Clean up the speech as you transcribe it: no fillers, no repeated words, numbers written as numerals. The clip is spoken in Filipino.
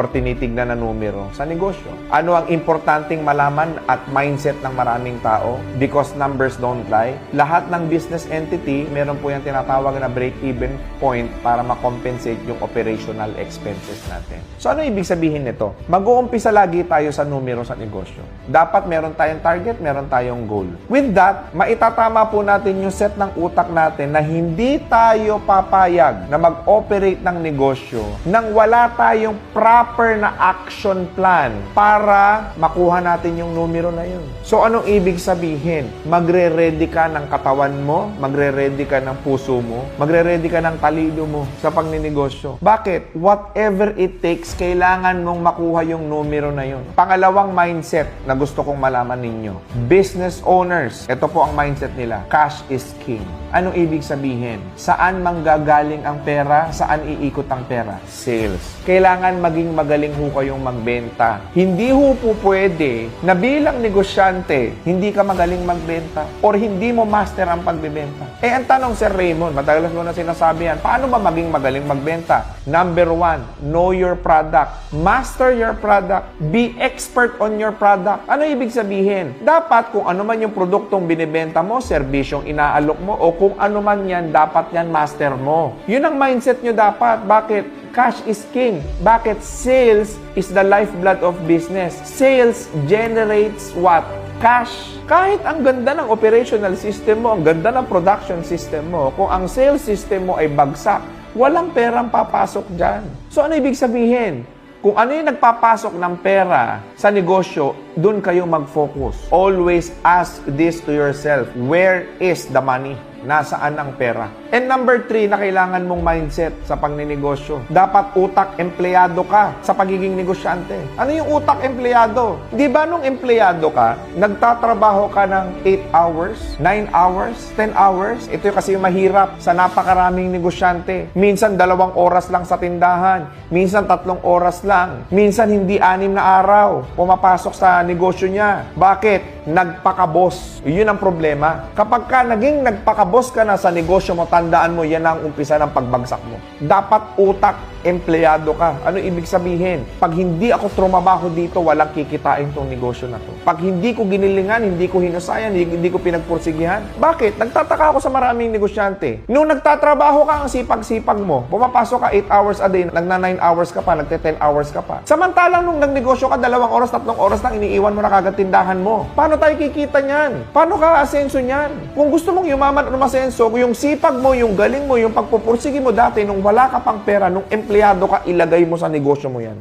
or tinitignan na numero sa negosyo. Ano ang importanteng malaman at mindset ng maraming tao? Because numbers don't lie. Lahat ng business entity, meron po yung tinatawag na break-even point para makompensate yung operational expenses natin. So ano ibig sabihin nito? Mag-uumpisa lagi tayo sa numero sa negosyo. Dapat meron tayong target, meron tayong goal. With that, maitatama po natin yung set ng utak natin na hindi tayo papayag na mag-operate ng negosyo nang wala tayong proper na action plan para makuha natin yung numero na yun. So, anong ibig sabihin? Magre-ready ka ng katawan mo, magre-ready ka ng puso mo, magre-ready ka ng talino mo sa pagninegosyo. Bakit? Whatever it takes, kailangan mong makuha yung numero na yun. Pangalawang mindset na gusto kong malaman ninyo. Business owners, ito po ang mindset nila. Cash is king. Anong ibig sabihin? Saan manggagaling ang pera? Saan iikot ang pera? Sales. Kailangan maging magaling ho kayong magbenta. Hindi ho po pwede na bilang negosyante, hindi ka magaling magbenta or hindi mo master ang pagbebenta. Ang tanong, Sir Raymond, madalas ko na sinasabi yan, paano ba maging magaling magbenta? Number one, know your product. Master your product. Be expert on your product. Ano ibig sabihin? Dapat kung ano man yung produktong binibenta mo, serbisyong inaalok mo, o kung ano man yan, dapat yan master mo. Yun ang mindset nyo dapat. Bakit? Cash is king. Bakit? Sales is the lifeblood of business. Sales generates what? Cash. Kahit ang ganda ng operational system mo, ang ganda ng production system mo, kung ang sales system mo ay bagsak, walang perang papasok dyan. So ano ibig sabihin? Kung ano yung nagpapasok ng pera sa negosyo, doon kayo mag-focus. Always ask this to yourself. Where is the money? Nasaan ang pera? And number 3 na kailangan mong mindset sa pagninegosyo. Dapat utak empleyado ka sa pagiging negosyante. Ano yung utak empleyado? Di ba nung empleyado ka, nagtatrabaho ka ng 8 hours, 9 hours, 10 hours? Ito yung kasi yung mahirap sa napakaraming negosyante. Minsan 2 oras lang sa tindahan. Minsan 3 oras lang. Minsan hindi 6 na araw pumapasok sa negosyo niya. Bakit? Nagpakabos. Yun ang problema. Kapag ka naging nagpakabos ka na sa negosyo mo, tandaan mo, yan ang umpisa ng pagbagsak mo. Dapat utak, empleyado ka. Ano ibig sabihin? Pag hindi ako trumabaho dito, walang kikitain tong negosyo na to. Pag hindi ko ginilingan, hindi ko hinusayan, hindi ko pinagpursigihan. Bakit? Nagtataka ako sa maraming negosyante. Nung nagtatrabaho ka, ang sipag-sipag mo, pumapasok ka 8 hours a day, nagna 9 hours ka pa, nagte 10 hours ka pa. Samantalang nung nagnegosyo ka, 2 oras, 3 oras lang, iniiwan mo na kagad tindahan mo. Paano tayo kikita niyan? Paano ka asenso niyan? Kung gusto mong yumaman o masenso, yung sipag mo, yung galing mo, yung pagpupursigi mo dati, nung wala ka pang pera, nung empleyado ka, ilagay mo sa negosyo mo yan.